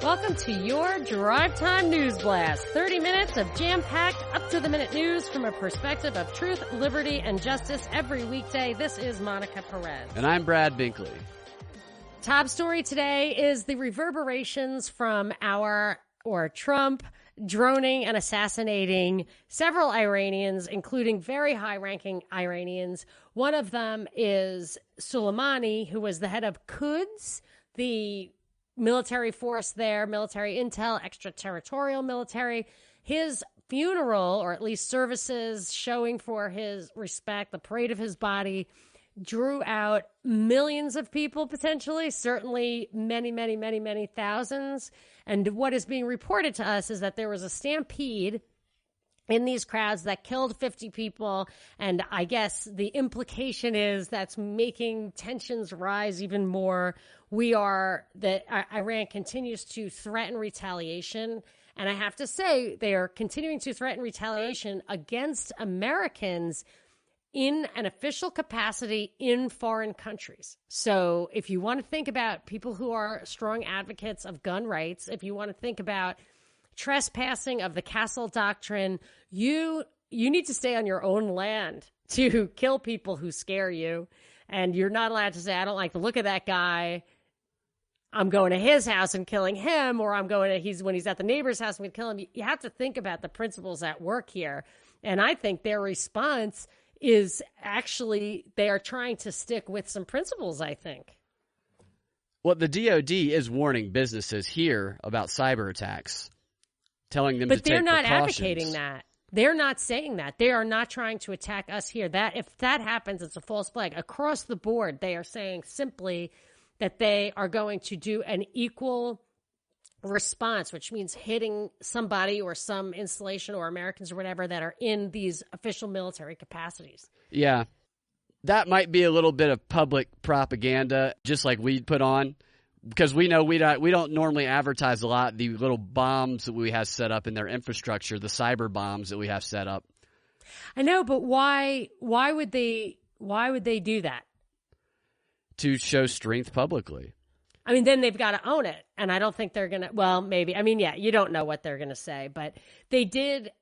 Welcome to your Drive Time News Blast. 30 minutes of jam-packed, up-to-the-minute news from a perspective of truth, liberty, and justice every weekday. This is Monica Perez. And I'm Brad Binkley. Top story today is the reverberations from Trump droning and assassinating several Iranians, including very high-ranking Iranians. One of them is Soleimani, who was the head of Quds, the military force there, military intel, extraterritorial military. His funeral, or at least services showing for his respect, the parade of his body, drew out millions of people potentially, certainly many thousands. And what is being reported to us is that there was a stampede in these crowds that killed 50 people. And I guess the implication is that's making tensions rise even more. Iran continues to threaten retaliation. And I have to say, they are continuing to threaten retaliation against Americans in an official capacity in foreign countries. So if you want to think about people who are strong advocates of gun rights, if you want to think about trespassing of the Castle Doctrine, you need to stay on your own land to kill people who scare you. And you're not allowed to say, I don't like the look of that guy, I'm going to his house and killing him, or when he's at the neighbor's house, I'm going to kill him. You have to think about the principles at work here. And I think their response is actually they are trying to stick with some principles, I think. Well, the DOD is warning businesses here about cyber attacks, telling them to take precautions. But they're not advocating that. They're not saying that. They are not trying to attack us here. If that happens, it's a false flag. Across the board, they are saying simply that they are going to do an equal response, which means hitting somebody or some installation or Americans or whatever that are in these official military capacities. Yeah. That might be a little bit of public propaganda, just like we put on, because we know we don't normally advertise a lot the little bombs that we have set up in their infrastructure, the cyber bombs that we have set up. I know, but why would they do that? To show strength publicly. I mean, then they've got to own it. And I don't think they're going to, well, maybe. I mean, yeah, you don't know what they're going to say. But they did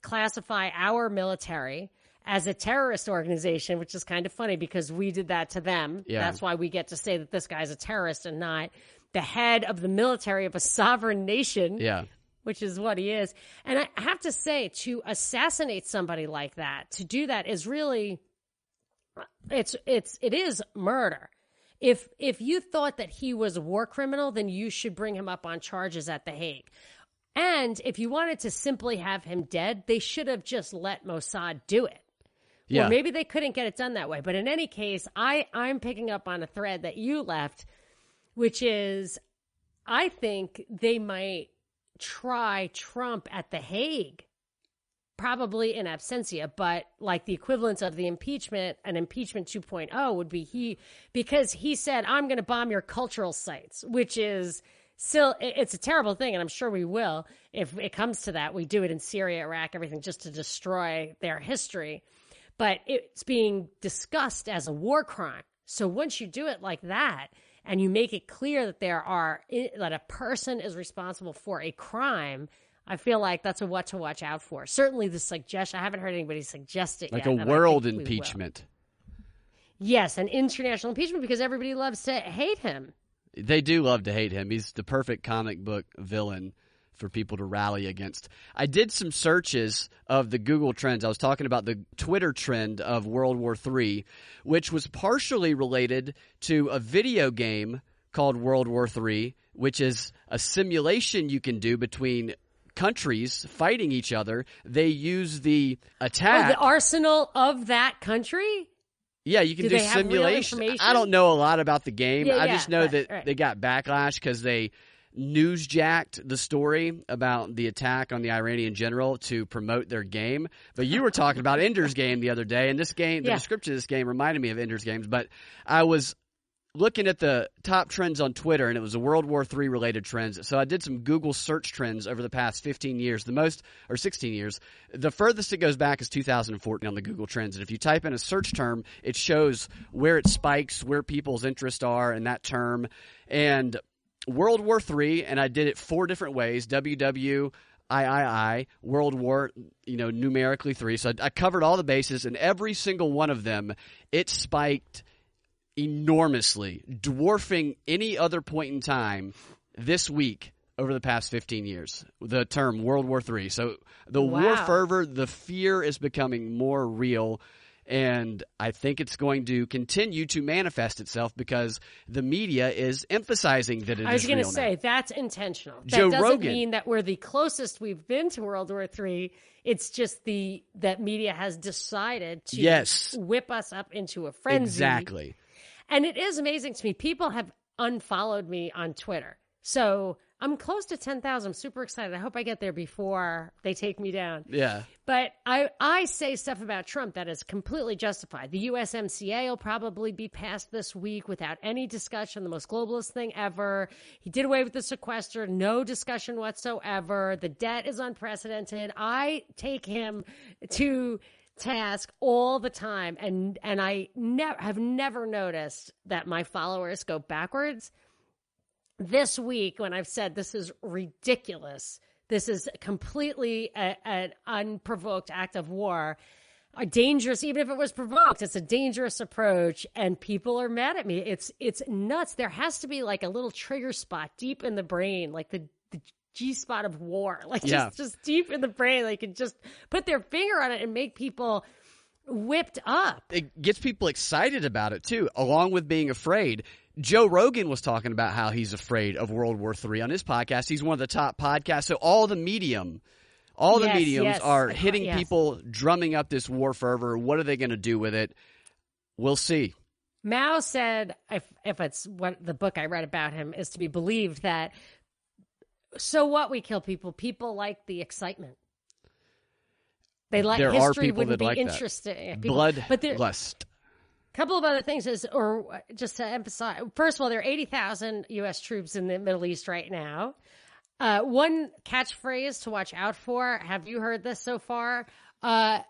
classify our military as a terrorist organization, which is kind of funny because we did that to them. Yeah. That's why we get to say that this guy's a terrorist and not the head of the military of a sovereign nation. Yeah. Which is what he is. And I have to say, to assassinate somebody like that, to do that is really, it is murder. If you thought that he was a war criminal, then you should bring him up on charges at The Hague. And if you wanted to simply have him dead, they should have just let Mossad do it. Yeah. Or maybe they couldn't get it done that way. But in any case, I'm picking up on a thread that you left, which is I think they might try Trump at The Hague. Probably in absentia, but like the equivalent of the impeachment, an impeachment 2.0 would be because he said, I'm going to bomb your cultural sites, which is still, it's a terrible thing. And I'm sure we will, if it comes to that. We do it in Syria, Iraq, everything just to destroy their history. But it's being discussed as a war crime. So once you do it like that and you make it clear that that a person is responsible for a crime, I feel like that's what to watch out for. Certainly the suggestion, I haven't heard anybody suggest it yet. Like a world impeachment. Yes, an international impeachment because everybody loves to hate him. They do love to hate him. He's the perfect comic book villain for people to rally against. I did some searches of the Google trends. I was talking about the Twitter trend of World War III, which was partially related to a video game called World War III, which is a simulation you can do between countries fighting each other. They use the attack. The arsenal of that country? Yeah, you can do simulation. I don't know a lot about the game. Yeah, I just know that right. They got backlash because they newsjacked the story about the attack on the Iranian general to promote their game. But you were talking about Ender's Game the other day, and this game, the description of this game reminded me of Ender's Games. But I was looking at the top trends on Twitter, and it was the World War III related trends. So I did some Google search trends over the past 15 years, 16 years. The furthest it goes back is 2014 on the Google Trends. And if you type in a search term, it shows where it spikes, where people's interests are in that term. And World War III, and I did it 4 different ways, WWIII, World War, numerically 3. So I covered all the bases, and every single one of them, it spiked enormously, dwarfing any other point in time this week over the past 15 years, the term World War III. So the war fervor, the fear is becoming more real, and I think it's going to continue to manifest itself because the media is emphasizing that it is real now. I was going to say, that's intentional. Joe That doesn't Rogan. mean that we're the closest we've been to World War III. It's just that media has decided to whip us up into a frenzy. Exactly. And it is amazing to me. People have unfollowed me on Twitter. So I'm close to 10,000. I'm super excited. I hope I get there before they take me down. Yeah. But I say stuff about Trump that is completely justified. The USMCA will probably be passed this week without any discussion, the most globalist thing ever. He did away with the sequester, no discussion whatsoever. The debt is unprecedented. I take him to task all the time, and I have never noticed that my followers go backwards. This week, when I've said this is ridiculous, this is completely an unprovoked act of war, a dangerous, even if it was provoked, it's a dangerous approach, and people are mad at me. It's nuts. There has to be like a little trigger spot deep in the brain, like the G-spot of war, like just deep in the brain. They can just put their finger on it and make people whipped up. It gets people excited about it too, along with being afraid. Joe Rogan was talking about how he's afraid of World War III on his podcast. He's one of the top podcasts. So all the mediums are hitting people, drumming up this war fervor. What are they going to do with it? We'll see. Mao said, if it's what the book I read about him is to be believed, that so what, we kill people. People like the excitement. There history are people wouldn't that be like interesting. that. Bloodlust. A couple of other things or just to emphasize. First of all, there are 80,000 U.S. troops in the Middle East right now. One catchphrase to watch out for. Have you heard this so far? Somebody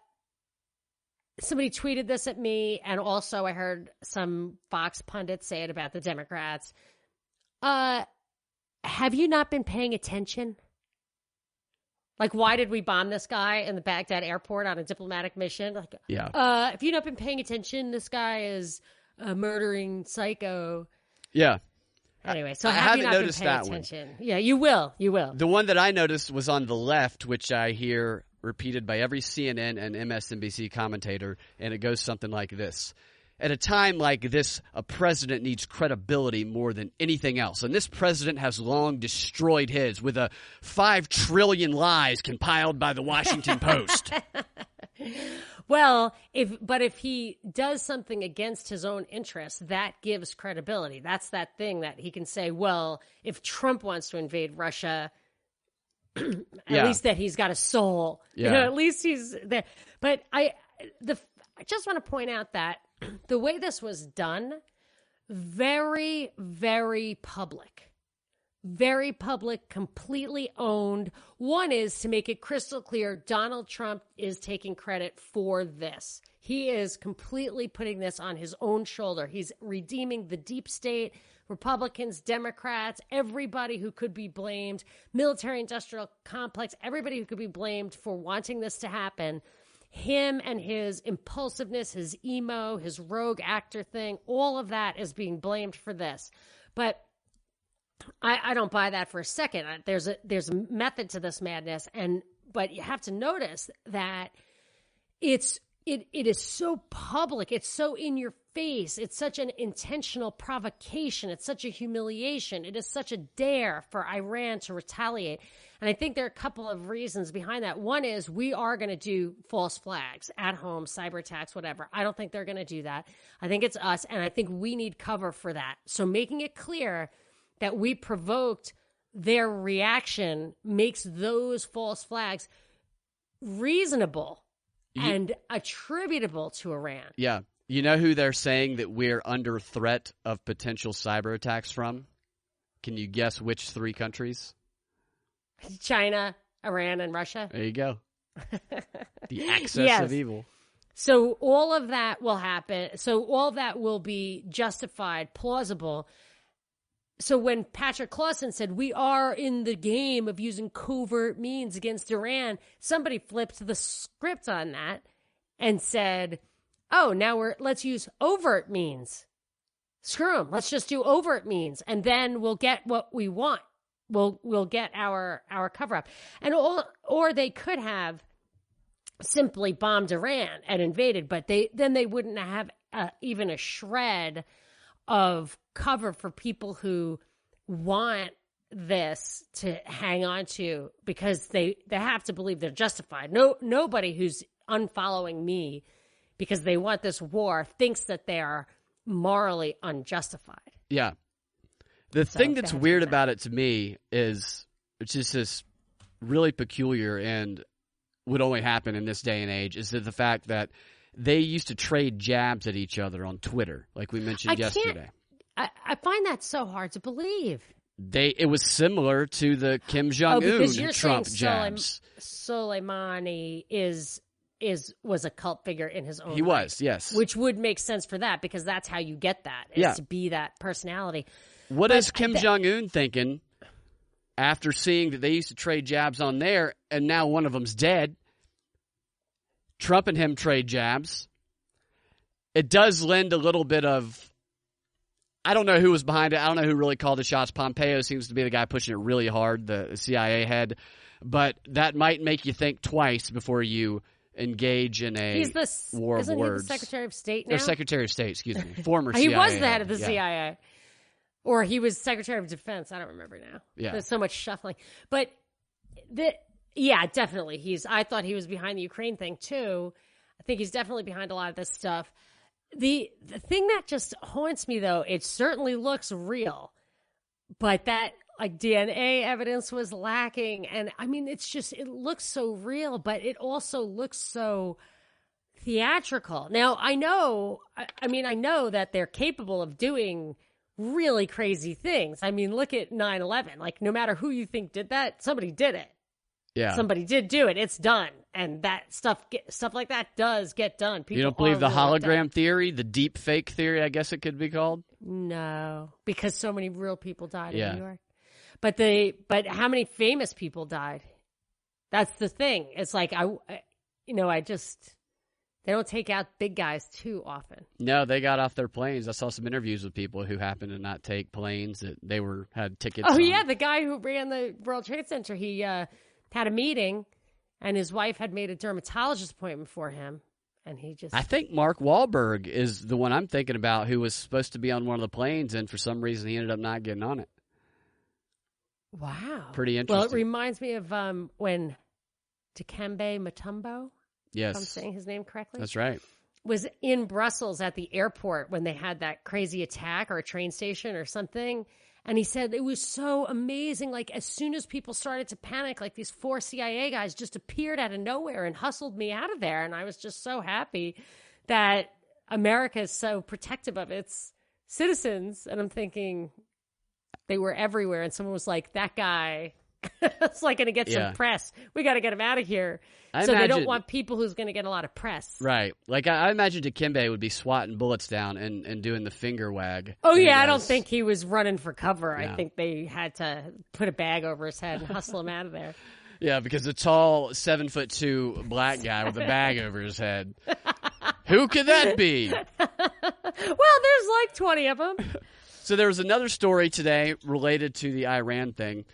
tweeted this at me, and also I heard some Fox pundits say it about the Democrats. Have you not been paying attention? Like, why did we bomb this guy in the Baghdad airport on a diplomatic mission? Like, if you've not been paying attention, this guy is a murdering psycho. Yeah. Anyway, so I have you haven't not noticed been paying that attention? one. Yeah, you will. You will. The one that I noticed was on the left, which I hear repeated by every CNN and MSNBC commentator, and it goes something like this. At a time like this, a president needs credibility more than anything else. And this president has long destroyed his with 5 trillion lies compiled by the Washington Post. Well, if he does something against his own interests, that gives credibility. That's that thing that he can say, well, if Trump wants to invade Russia, at least that he's got a soul. Yeah. At least he's there. But I just want to point out that the way this was done, very, very public. Very public, completely owned. One is to make it crystal clear Donald Trump is taking credit for this. He is completely putting this on his own shoulder. He's redeeming the deep state, Republicans, Democrats, everybody who could be blamed, military-industrial complex, everybody who could be blamed for wanting this to happen. Him and his impulsiveness, his emo, his rogue actor thing, all of that is being blamed for this. But I don't buy that for a second. There's a method to this madness, but you have to notice that it is so public. It's so in your face. It's such an intentional provocation. It's such a humiliation. It is such a dare for Iran to retaliate. And I think there are a couple of reasons behind that. One is we are going to do false flags at home, cyber attacks, whatever. I don't think they're going to do that. I think it's us, and I think we need cover for that. So making it clear that we provoked their reaction makes those false flags reasonable and attributable to Iran. Yeah. You know who they're saying that we're under threat of potential cyber attacks from? Can you guess which 3 countries? China, Iran, and Russia. There you go. The axis of evil. So all of that will happen. So all of that will be justified, plausible. So when Patrick Clausen said, we are in the game of using covert means against Iran, somebody flipped the script on that and said, oh, now let's use overt means. Screw them. Let's just do overt means, and then we'll get what we want. We'll get our cover up. Or they could have simply bombed Iran and invaded, but they wouldn't have even a shred of cover for people who want this to hang on to, because they have to believe they're justified. Nobody who's unfollowing me because they want this war thinks that they are morally unjustified. Yeah. The thing that's weird about it to me is it's just this really peculiar and would only happen in this day and age is that the fact that they used to trade jabs at each other on Twitter, like we mentioned yesterday. I find that so hard to believe. It was similar to the Kim Jong-un Trump jabs. Soleimani was a cult figure in his own He right, was, yes. Which would make sense for that, because that's how you get that, is to be that personality. What is Kim Jong-un thinking after seeing that they used to trade jabs on there and now one of them's dead? Trump and him trade jabs. It does lend a little bit of, I don't know who was behind it. I don't know who really called the shots. Pompeo seems to be the guy pushing it really hard, the CIA head. But that might make you think twice before you engage in a war of words. Isn't he the Secretary of State now? Or Secretary of State, excuse me. Former CIA He was the head of the yeah. CIA. Or he was Secretary of Defense. I don't remember now. Yeah. There's so much shuffling. But, yeah, definitely. I thought he was behind the Ukraine thing, too. I think he's definitely behind a lot of this stuff. The thing that just haunts me, though, it certainly looks real, but that DNA evidence was lacking. And I mean, it looks so real, but it also looks so theatrical. Now, I know that they're capable of doing really crazy things. I mean, look at 9/11. Like, no matter who you think did that, somebody did it. Yeah. Somebody did do it. It's done. And that stuff like that does get done. People you don't believe the hologram theory, the deep fake theory, I guess it could be called? No, because so many real people died in New York. But how many famous people died? That's the thing. It's like, they don't take out big guys too often. No, they got off their planes. I saw some interviews with people who happened to not take planes that they had tickets on. Yeah, the guy who ran the World Trade Center, he had a meeting, and his wife had made a dermatologist appointment for him, and he just... I think Mark Wahlberg is the one I'm thinking about, who was supposed to be on one of the planes, and for some reason he ended up not getting on it. Wow. Pretty interesting. Well, it reminds me of when Dikembe Mutombo, yes, if I'm saying his name correctly. That's right. Was in Brussels at the airport when they had that crazy attack, or a train station or something. And he said it was so amazing. Like, as soon as people started to panic, like, these 4 CIA guys just appeared out of nowhere and hustled me out of there. And I was just so happy that America is so protective of its citizens. And I'm thinking they were everywhere. And someone was like, that guy is like going to get some press. We got to get him out of here. They don't want people who's going to get a lot of press. Right. Like, I imagine Dikembe would be swatting bullets down and doing the finger wag. Oh, yeah. I don't think he was running for cover. No. I think they had to put a bag over his head and hustle him out of there. Yeah, because a tall 7'2" black guy with a bag over his head. Who could that be? Well, there's like 20 of them. So there was another story today related to the Iran thing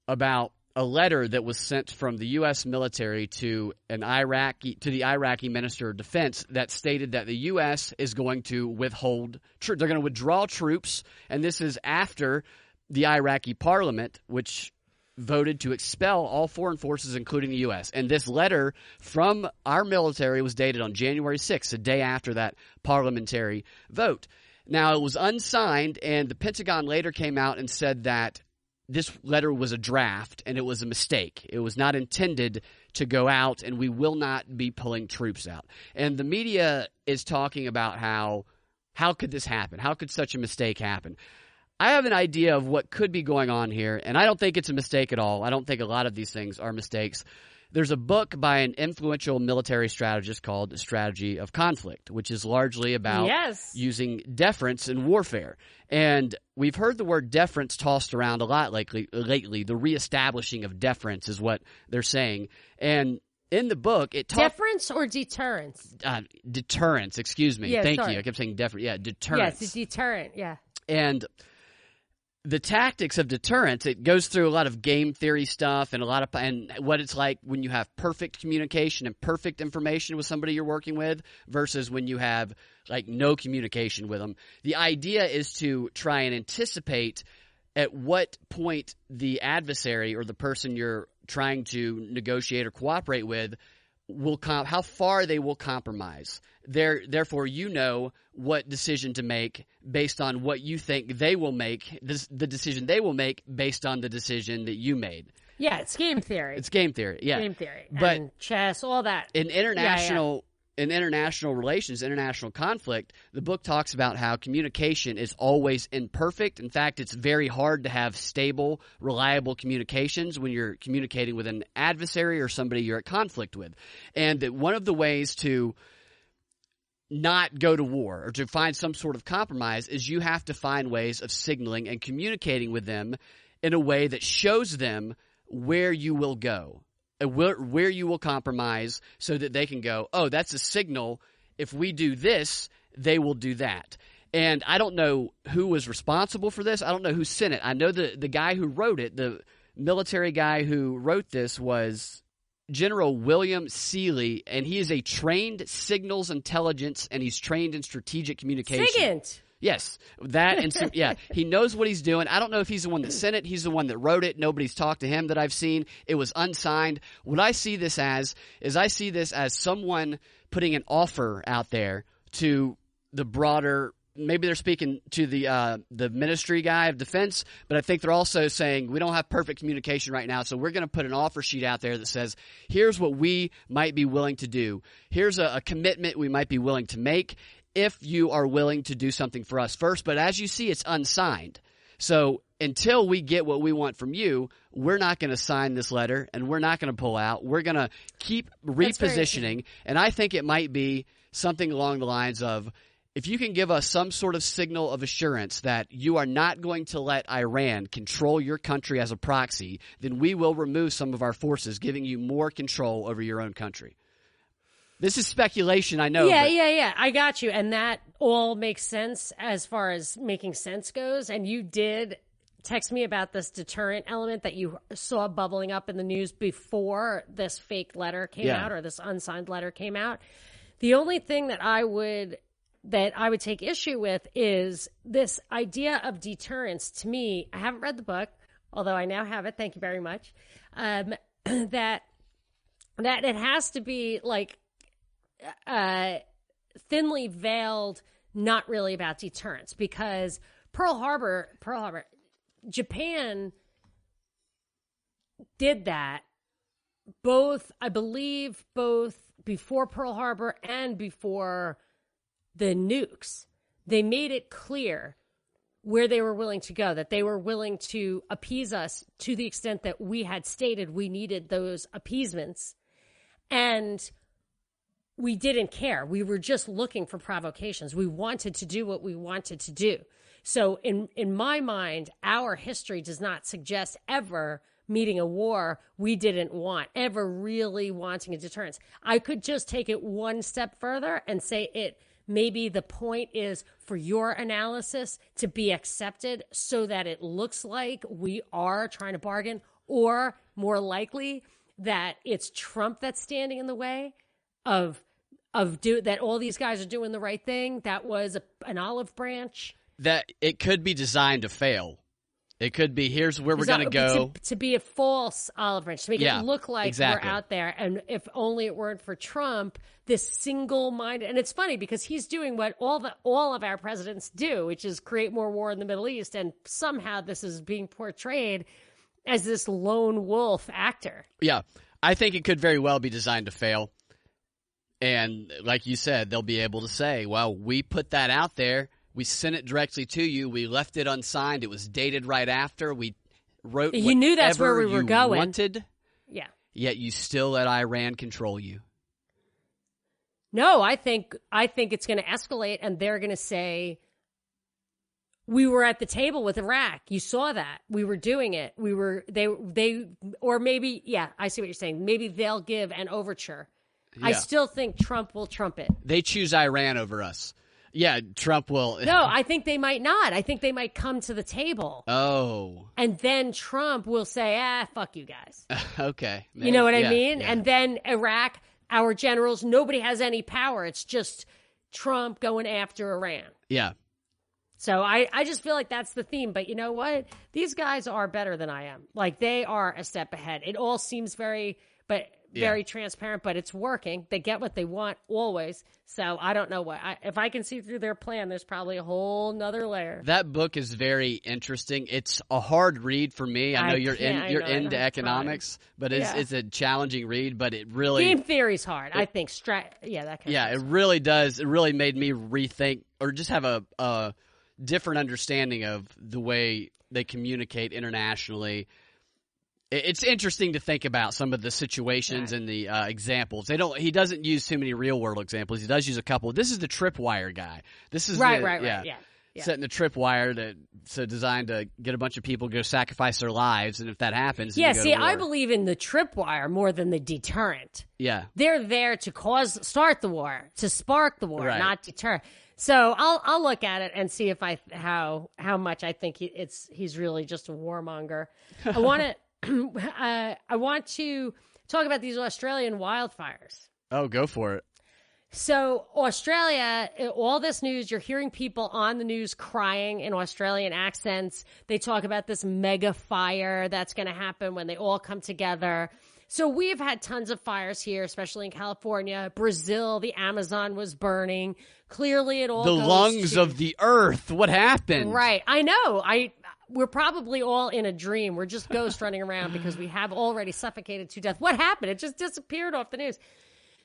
about a letter that was sent from the U.S. military to the Iraqi Minister of Defense that stated that the U.S. is going to withhold they're going to withdraw troops, and this is after the Iraqi parliament, which voted to expel all foreign forces, including the U.S. And this letter from our military was dated on January 6th, a day after that parliamentary vote. Now, it was unsigned, and the Pentagon later came out and said that this letter was a draft, and it was a mistake. It was not intended to go out, and we will not be pulling troops out. And the media is talking about how could this happen? How could such a mistake happen? I have an idea of what could be going on here, and I don't think it's a mistake at all. I don't think a lot of these things are mistakes. There's a book by an influential military strategist called The Strategy of Conflict, which is largely about using deference in warfare. And we've heard the word deference tossed around a lot lately. The reestablishing of deference is what they're saying. And in the book, it talks... Deference or deterrence? Deterrence, excuse me. Yeah, Thank sorry. you. I kept saying deference. Yeah, deterrence. Yes, yeah, deterrent, yeah. And the tactics of deterrence, it goes through a lot of game theory stuff and and what it's like when you have perfect communication and perfect information with somebody you're working with versus when you have like no communication with them. The idea is to try and anticipate at what point the adversary or the person you're trying to negotiate or cooperate with how far they will compromise. Therefore, you know what decision to make based on what you think they will make, the decision they will make based on the decision that you made. Yeah, it's game theory. It's game theory, yeah. Game theory. But and chess, all that. In international relations, international conflict, the book talks about how communication is always imperfect. In fact, it's very hard to have stable, reliable communications when you're communicating with an adversary or somebody you're at conflict with. And that one of the ways to not go to war or to find some sort of compromise is you have to find ways of signaling and communicating with them in a way that shows them where you will go. Where you will compromise so that they can go, oh, that's a signal. If we do this, they will do that. And I don't know who was responsible for this. I don't know who sent it. I know the guy who wrote it, the military guy who wrote this was General William Seeley, and he is a trained signals intelligence, and he's trained in strategic communication. SIGINT. Yes, that and yeah, he knows what he's doing. I don't know if he's the one that sent it. He's the one that wrote it. Nobody's talked to him that I've seen. It was unsigned. What I see this as is I see this as someone putting an offer out there to the broader. Maybe they're speaking to the ministry guy of defense, but I think they're also saying we don't have perfect communication right now, so we're going to put an offer sheet out there that says, here's what we might be willing to do. Here's a commitment we might be willing to make if you are willing to do something for us first. But as you see, it's unsigned. So until we get what we want from you, we're not going to sign this letter and we're not going to pull out. We're going to keep repositioning. And I think it might be something along the lines of, if you can give us some sort of signal of assurance that you are not going to let Iran control your country as a proxy, then we will remove some of our forces, giving you more control over your own country. This is speculation, I know. Yeah. I got you. And that all makes sense as far as making sense goes. And you did text me about this deterrent element that you saw bubbling up in the news before this fake letter came out or this unsigned letter came out. The only thing that I would take issue with is this idea of deterrence. To me, I haven't read the book, although I now have it. Thank you very much. That it has to be like thinly veiled, not really about deterrence, because Pearl Harbor, Japan did that I believe both before Pearl Harbor and before the nukes. They made it clear where they were willing to go, that they were willing to appease us to the extent that we had stated we needed those appeasements. And we didn't care. We were just looking for provocations. We wanted to do what we wanted to do. So in my mind, our history does not suggest ever meeting a war we didn't want, ever really wanting a deterrence. I could just take it one step further and say maybe the point is for your analysis to be accepted so that it looks like we are trying to bargain, or more likely that it's Trump that's standing in the way of that all these guys are doing the right thing. That was an olive branch. That it could be designed to fail. It could be, here's where we're going to go. To be a false olive branch, to make it look like we're out there. And if only it weren't for Trump, this single-minded, and it's funny because he's doing what all of our presidents do, which is create more war in the Middle East. And somehow this is being portrayed as this lone wolf actor. Yeah, I think it could very well be designed to fail. And like you said, they'll be able to say, well, we put that out there. We sent it directly to you. We left it unsigned. It was dated right after. We wrote you knew that's where we were going. Wanted. Yeah. yet you still let Iran control you. No, I think it's going to escalate, and they're going to say, we were at the table with Iraq. You saw that. We were doing it. Or maybe, yeah, I see what you're saying. Maybe they'll give an overture. Yeah. I still think Trump will trump it. They choose Iran over us. Yeah, Trump will. No, I think they might not. I think they might come to the table. Oh. And then Trump will say, fuck you guys. Okay. Maybe. You know what I mean? Yeah. And then Iraq, our generals, nobody has any power. It's just Trump going after Iran. Yeah. So I just feel like that's the theme. But you know what? These guys are better than I am. Like, they are a step ahead. It all seems very transparent, but it's working. They get what they want always. So I don't know what. If I can see through their plan, there's probably a whole nother layer. That book is very interesting. It's a hard read for me. I know you're into economics, but it's a challenging read. But it really game theory's hard. I think that kind of it really does. It really made me rethink or just have a different understanding of the way they communicate internationally. It's interesting to think about some of the situations and the examples. He doesn't use too many real world examples. He does use a couple. This is the tripwire guy. This is right. Setting the tripwire designed to get a bunch of people to go sacrifice their lives, and if that happens, I believe in the tripwire more than the deterrent. Yeah, they're there to start the war, to spark the war, not deter. So I'll look at it and see if how much I think he's really just a warmonger. I want to. I want to talk about these Australian wildfires. Oh, go for it. So Australia, all this news, you're hearing people on the news crying in Australian accents. They talk about this mega fire that's going to happen when they all come together. So we've had tons of fires here, especially in California. Brazil, the Amazon was burning. Clearly it all the lungs of the earth. What happened? Right. I know. We're probably all in a dream. We're just ghosts running around because we have already suffocated to death. What happened? It just disappeared off the news.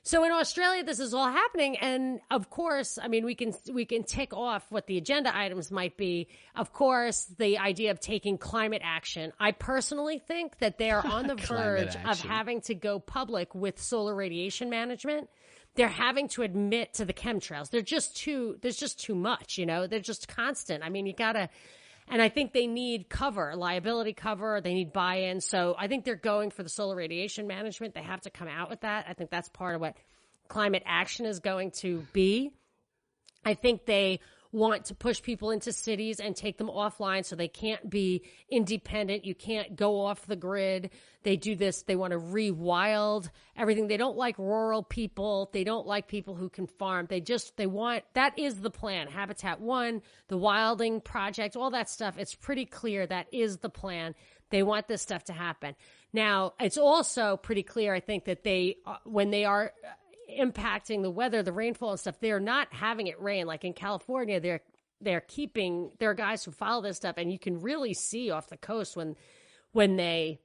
So in Australia, this is all happening. And of course, I mean, we can tick off what the agenda items might be. Of course, the idea of taking climate action. I personally think that they are on the verge of having to go public with solar radiation management. They're having to admit to the chemtrails. There's just too much, they're just constant. I mean, and I think they need liability cover. They need buy-in. So I think they're going for the solar radiation management. They have to come out with that. I think that's part of what climate action is going to be. I think they want to push people into cities and take them offline so they can't be independent. You can't go off the grid. They do this. They want to rewild everything. They don't like rural people. They don't like people who can farm. That is the plan. Habitat 1, the wilding project, all that stuff. It's pretty clear that is the plan. They want this stuff to happen. Now, it's also pretty clear, I think, that when they are impacting the weather, the rainfall and stuff, they're not having it rain. Like in California, there are guys who follow this stuff, and you can really see off the coast when they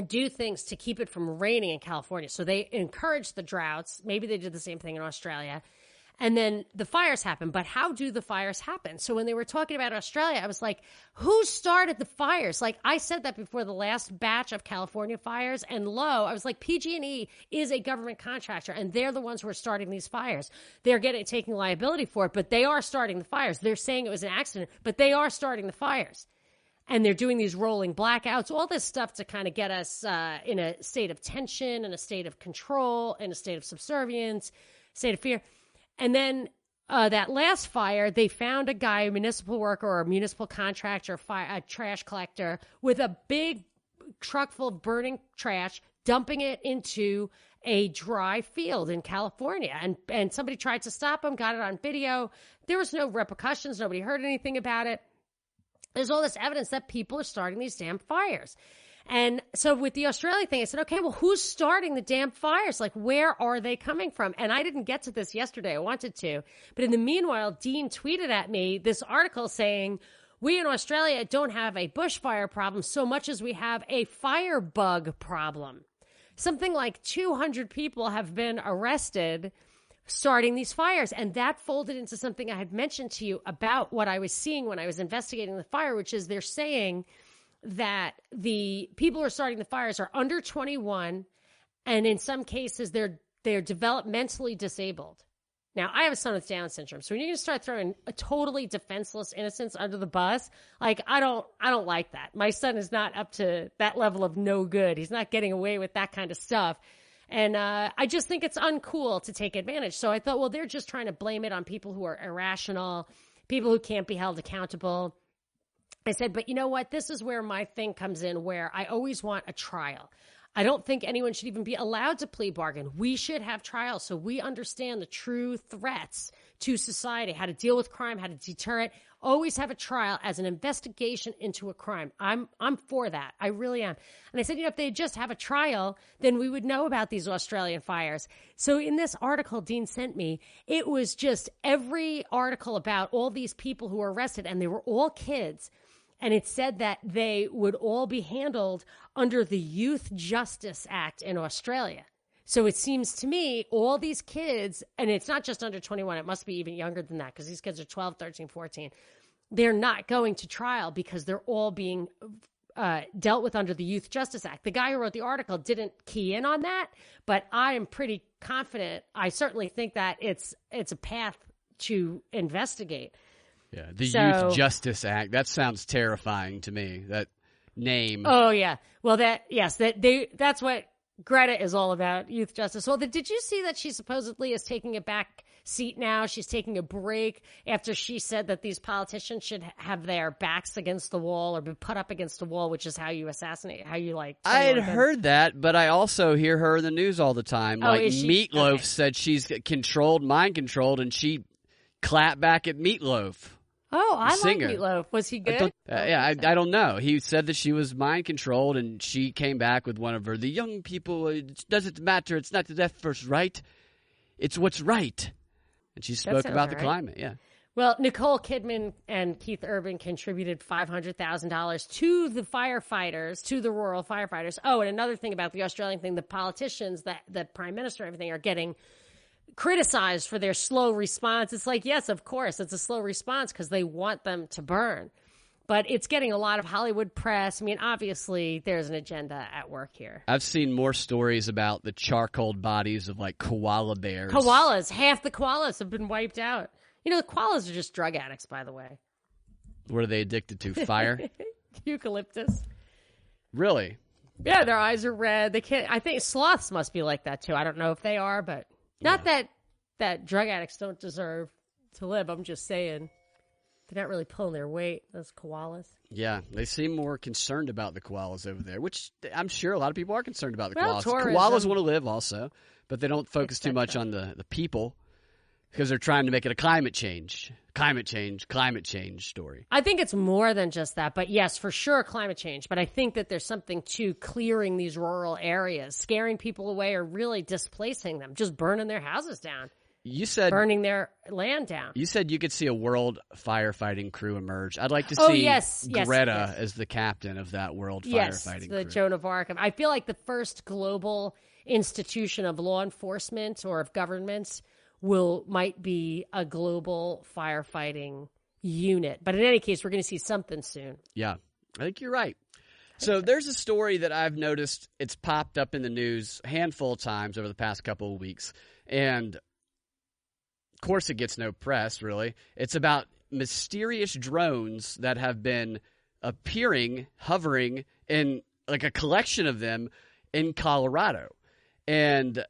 do things to keep it from raining in California. So they encourage the droughts. Maybe they did the same thing in Australia. And then the fires happen. But how do the fires happen? So when they were talking about Australia, I was like, who started the fires? Like, I said that before the last batch of California fires. And I was like, PG&E is a government contractor, and they're the ones who are starting these fires. They're taking liability for it, but they are starting the fires. They're saying it was an accident, but they are starting the fires. And they're doing these rolling blackouts, all this stuff to kind of get us in a state of tension, in a state of control, in a state of subservience, state of fear. And then that last fire, they found a guy, a municipal worker or a municipal contractor, a trash collector, with a big truck full of burning trash, dumping it into a dry field in California. And somebody tried to stop him, got it on video. There was no repercussions. Nobody heard anything about it. There's all this evidence that people are starting these damn fires. And so with the Australia thing, I said, okay, well, who's starting the damn fires? Like, where are they coming from? And I didn't get to this yesterday. I wanted to. But in the meanwhile, Dean tweeted at me this article saying, we in Australia don't have a bushfire problem so much as we have a firebug problem. Something like 200 people have been arrested starting these fires. And that folded into something I had mentioned to you about what I was seeing when I was investigating the fire, which is they're saying that the people who are starting the fires are under 21, and in some cases they're developmentally disabled. Now, I have a son with Down syndrome, so when you're going to start throwing a totally defenseless innocents under the bus, like I don't like that. My son is not up to that level of no good. He's not getting away with that kind of stuff. And I just think it's uncool to take advantage. So I thought, well, they're just trying to blame it on people who are irrational, people who can't be held accountable. I said, but you know what? This is where my thing comes in, where I always want a trial. I don't think anyone should even be allowed to plea bargain. We should have trials so we understand the true threats to society, how to deal with crime, how to deter it. Always have a trial as an investigation into a crime. I'm for that. I really am. And I said, if they just have a trial, then we would know about these Australian fires. So in this article Dean sent me, it was just every article about all these people who were arrested, and they were all kids. And it said that they would all be handled under the Youth Justice Act in Australia. So it seems to me all these kids, and it's not just under 21, it must be even younger than that because these kids are 12, 13, 14. They're not going to trial because they're all being dealt with under the Youth Justice Act. The guy who wrote the article didn't key in on that, but I am pretty confident. I certainly think that it's a path to investigate. Yeah, the Youth Justice Act. That sounds terrifying to me. That name. Oh yeah. Well, that's what Greta is all about. Youth justice. Well, did you see that she supposedly is taking a back seat now? She's taking a break after she said that these politicians should have their backs against the wall or be put up against the wall, which is how you assassinate. How you like. I had heard that, but I also hear her in the news all the time. Oh, like Meatloaf said, she's mind controlled, and she clapped back at Meatloaf. Oh, I like Meatloaf. Was he good? I don't know. He said that she was mind-controlled, and she came back with one of the young people, it doesn't matter. It's not the left first right. It's what's right. And she spoke about the climate, yeah. Well, Nicole Kidman and Keith Urban contributed $500,000 to the firefighters, to the rural firefighters. Oh, and another thing about the Australian thing, the politicians, the Prime Minister, everything are getting criticized for their slow response. It's like, yes, of course, it's a slow response because they want them to burn. But it's getting a lot of Hollywood press. I mean, obviously, there's an agenda at work here. I've seen more stories about the charcoal bodies of, like, koala bears. Koalas. Half the koalas have been wiped out. You know, the koalas are just drug addicts, by the way. What are they addicted to? Fire? Eucalyptus. Really? Yeah, their eyes are red. They can't. I think sloths must be like that, too. I don't know if they are, but... Not that drug addicts don't deserve to live. I'm just saying they're not really pulling their weight, those koalas. Yeah, they seem more concerned about the koalas over there, which I'm sure a lot of people are concerned about the koalas. Tourism. Koalas want to live also, but they don't focus too much on the people because they're trying to make it a climate change story. I think it's more than just that, but yes, for sure climate change. But I think that there's something to clearing these rural areas, scaring people away or really displacing them, just burning their houses down. You said burning their land down. You said you could see a world firefighting crew emerge. I'd like to see Greta as the captain of that world firefighting crew. Yes, the Joan of Arc. I feel like the first global institution of law enforcement or of governments might be a global firefighting unit. But in any case, we're going to see something soon. Yeah, I think you're right. So there's a story that I've noticed. It's popped up in the news a handful of times over the past couple of weeks. And, of course, it gets no press, really. It's about mysterious drones that have been hovering in, like, a collection of them in Colorado. And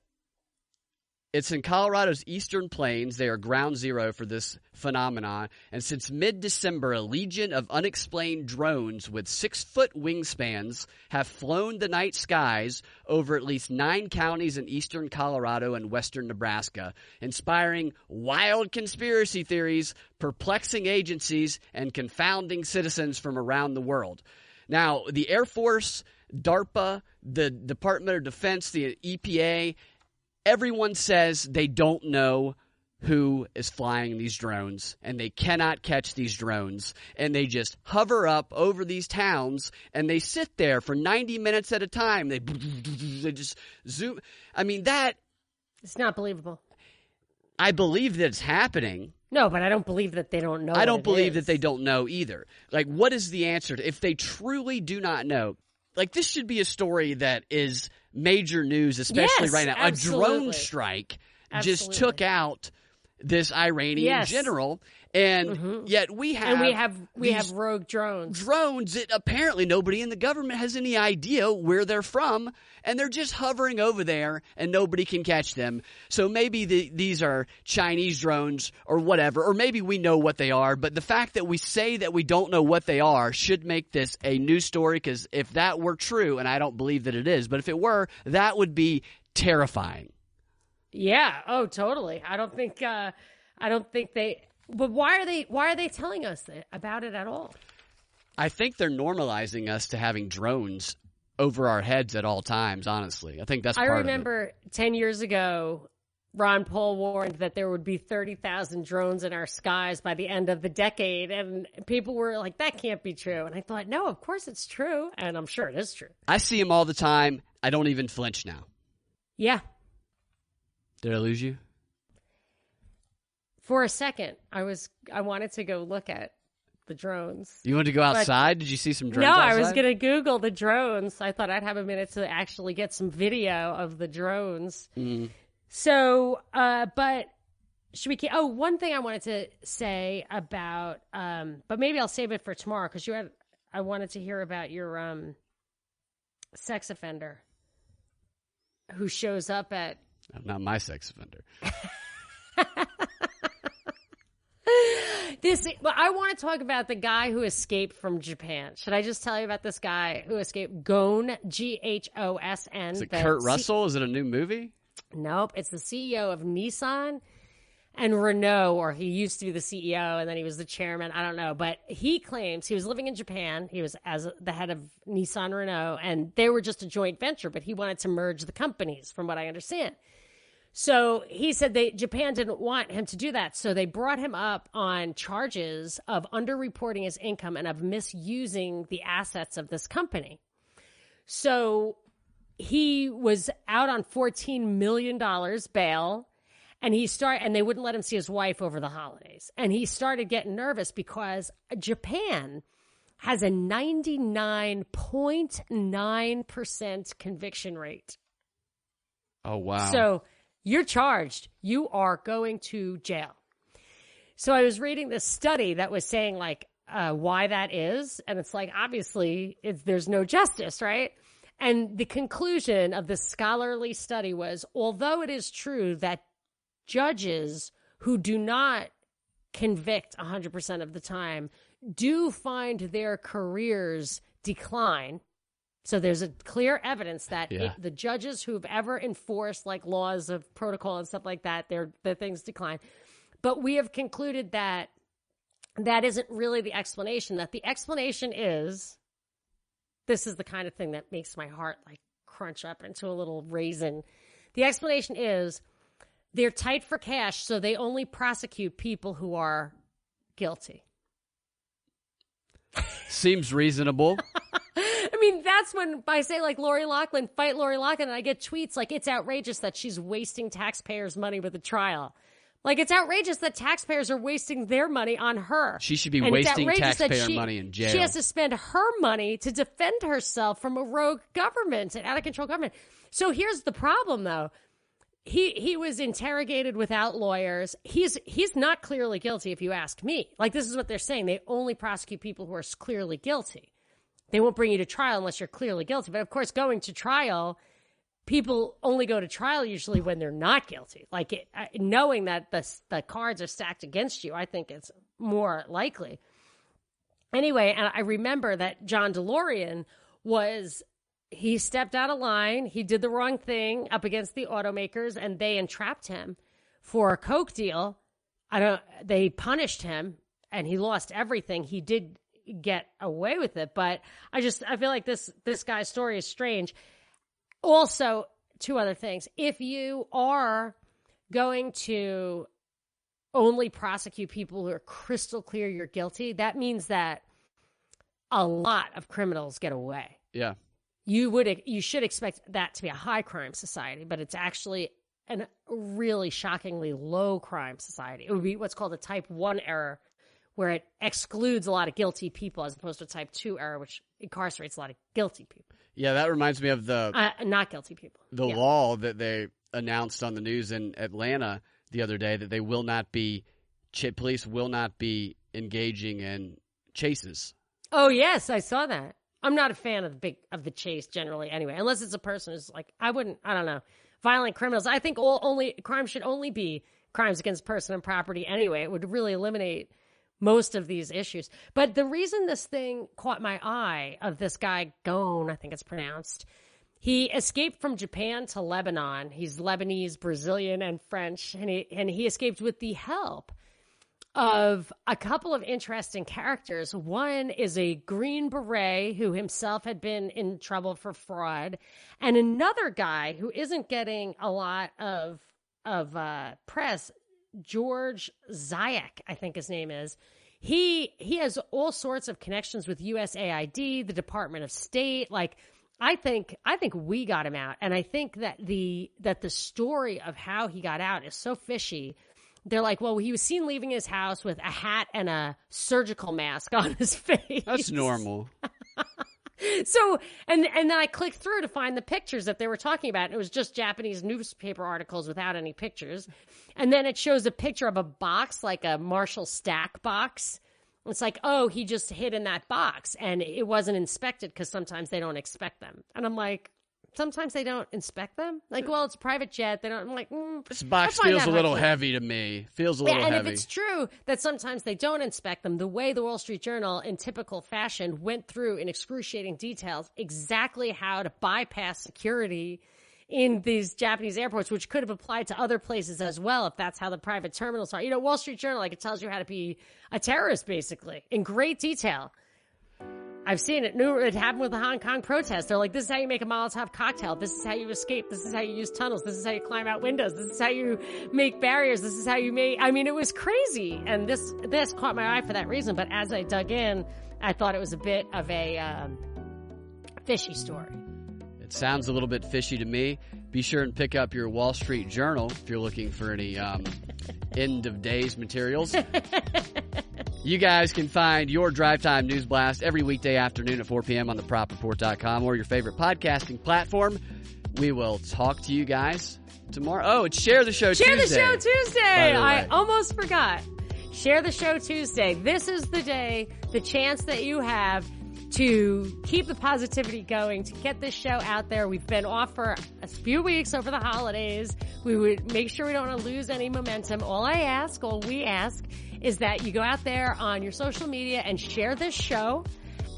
it's in Colorado's eastern plains. They are ground zero for this phenomenon. And since mid-December, a legion of unexplained drones with 6-foot wingspans have flown the night skies over at least 9 counties in eastern Colorado and western Nebraska, inspiring wild conspiracy theories, perplexing agencies, and confounding citizens from around the world. Now, the Air Force, DARPA, the Department of Defense, the EPA, everyone says they don't know who is flying these drones, and they cannot catch these drones, and they just hover up over these towns, and they sit there for 90 minutes at a time. They just zoom. I mean, that... It's not believable. I believe that it's happening. No, but I don't believe that they don't know. I don't believe that they don't know either. Like, what is the answer? If they truly do not know, like, this should be a story that is major news, especially right now. Absolutely. A drone strike just took out this Iranian general, and yet we have rogue drones. Drones that apparently nobody in the government has any idea where they're from, and they're just hovering over there, and nobody can catch them. So maybe these are Chinese drones or whatever, or maybe we know what they are. But the fact that we say that we don't know what they are should make this a news story, because if that were true, and I don't believe that it is, but if it were, that would be terrifying. Yeah. Oh, totally. I don't think they. But why are they telling us about it at all? I think they're normalizing us to having drones over our heads at all times. Honestly, I think that's part of it. I remember 10 years ago, Ron Paul warned that there would be 30,000 drones in our skies by the end of the decade, and people were like, "That can't be true." And I thought, no, of course it's true, and I'm sure it is true. I see them all the time. I don't even flinch now. Yeah. Did I lose you? For a second, I wanted to go look at the drones. You wanted to go outside? Did you see some drones outside? I was going to Google the drones. I thought I'd have a minute to actually get some video of the drones. Mm. So, but should we keep... Oh, one thing I wanted to say about... but maybe I'll save it for tomorrow, because I wanted to hear about your sex offender who shows up at... Not my sex offender. I want to talk about the guy who escaped from Japan. Should I just tell you about this guy who escaped? Ghosn, Ghosn. Is it Kurt Russell? Is it a new movie? Nope. It's the CEO of Nissan and Renault, or he used to be the CEO and then he was the chairman. I don't know. But he claims he was living in Japan. He was as the head of Nissan Renault, and they were just a joint venture, but he wanted to merge the companies, from what I understand. So he said Japan didn't want him to do that. So they brought him up on charges of underreporting his income and of misusing the assets of this company. So he was out on $14 million bail, and they wouldn't let him see his wife over the holidays. And he started getting nervous because Japan has a 99.9% conviction rate. Oh, wow. So you're charged. You are going to jail. So I was reading this study that was saying, like, why that is. And it's like, obviously, there's no justice, right? And the conclusion of this scholarly study was, although it is true that judges who do not convict 100% of the time do find their careers decline. So there's a clear evidence that the judges who've ever enforced like laws of protocol and stuff like that, their things decline. But we have concluded that that isn't really the explanation. That the explanation is, this is the kind of thing that makes my heart like crunch up into a little raisin. The explanation is they're tight for cash, so they only prosecute people who are guilty. Seems reasonable. I mean, that's when I say, like, Lori Loughlin, fight Lori Loughlin, and I get tweets like, it's outrageous that she's wasting taxpayers' money with a trial. Like, it's outrageous that taxpayers are wasting their money on her. She should be wasting taxpayer money in jail. She has to spend her money to defend herself from a rogue government, an out-of-control government. So here's the problem, though. He was interrogated without lawyers. He's not clearly guilty, if you ask me. Like, this is what they're saying. They only prosecute people who are clearly guilty. They won't bring you to trial unless you're clearly guilty. But, of course, going to trial, people only go to trial usually when they're not guilty. Like, knowing that the cards are stacked against you, I think it's more likely. Anyway, and I remember that John DeLorean he stepped out of line. He did the wrong thing up against the automakers, and they entrapped him for a Coke deal. They punished him, and he lost everything. He did get away with it, but I feel like this guy's story is strange. Also, two other things. If you are going to only prosecute people who are crystal clear you're guilty, that means that a lot of criminals get away. Yeah. You should expect that to be a high crime society, but it's actually a really shockingly low crime society. It would be what's called a type 1 error, where it excludes a lot of guilty people, as opposed to a type 2 error, which incarcerates a lot of guilty people. Yeah, that reminds me of the not guilty people. The law that they announced on the news in Atlanta the other day, that they will not be police will not be engaging in chases. Oh yes, I saw that. I'm not a fan of the chase generally anyway, unless it's a person who's like, I don't know, violent criminals. I think crime should only be crimes against person and property anyway. It would really eliminate most of these issues. But the reason this thing caught my eye, of this guy Ghosn, I think it's pronounced, he escaped from Japan to Lebanon. He's Lebanese, Brazilian, and French, and he escaped with the help of a couple of interesting characters. One is a Green Beret who himself had been in trouble for fraud, and another guy who isn't getting a lot of press, George Zayek, I think his name is. He has all sorts of connections with USAID, the Department of State. Like, I think we got him out, and I think that the story of how he got out is so fishy. They're like, well, he was seen leaving his house with a hat and a surgical mask on his face. That's normal. So, and then I clicked through to find the pictures that they were talking about. And it was just Japanese newspaper articles without any pictures. And then it shows a picture of a box, like a Marshall Stack box. It's like, oh, he just hid in that box, and it wasn't inspected, because sometimes they don't inspect them. And I'm like, sometimes they don't inspect them? Like, well, it's a private jet. They don't. I'm like, this box feels a little heavy to me. Feels a little heavy. And if it's true that sometimes they don't inspect them, the way the Wall Street Journal, in typical fashion, went through in excruciating details exactly how to bypass security in these Japanese airports, which could have applied to other places as well, if that's how the private terminals are. You know, Wall Street Journal, like, it tells you how to be a terrorist, basically, in great detail. I've seen it. It happened with the Hong Kong protest. They're like, this is how you make a Molotov cocktail. This is how you escape. This is how you use tunnels. This is how you climb out windows. This is how you make barriers. This is how you make... I mean, it was crazy. And this caught my eye for that reason. But as I dug in, I thought it was a bit of a fishy story. It sounds a little bit fishy to me. Be sure and pick up your Wall Street Journal if you're looking for any end of days materials. You guys can find your Drive Time News Blast every weekday afternoon at 4 p.m. on thepropreport.com or your favorite podcasting platform. We will talk to you guys tomorrow. Oh, it's Share the Show Tuesday. Share the Show Tuesday. I almost forgot. Share the Show Tuesday. This is the day, the chance that you have to keep the positivity going, to get this show out there. We've been off for a few weeks over the holidays. We would make sure we don't want to lose any momentum. All we ask is that you go out there on your social media and share this show,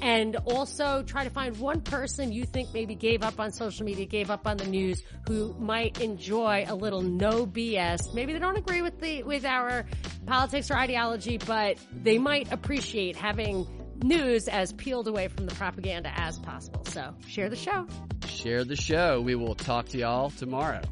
and also try to find one person you think maybe gave up on social media, gave up on the news, who might enjoy a little no BS. Maybe they don't agree with our politics or ideology, but they might appreciate having news as peeled away from the propaganda as possible. So share the show. Share the show. We will talk to y'all tomorrow.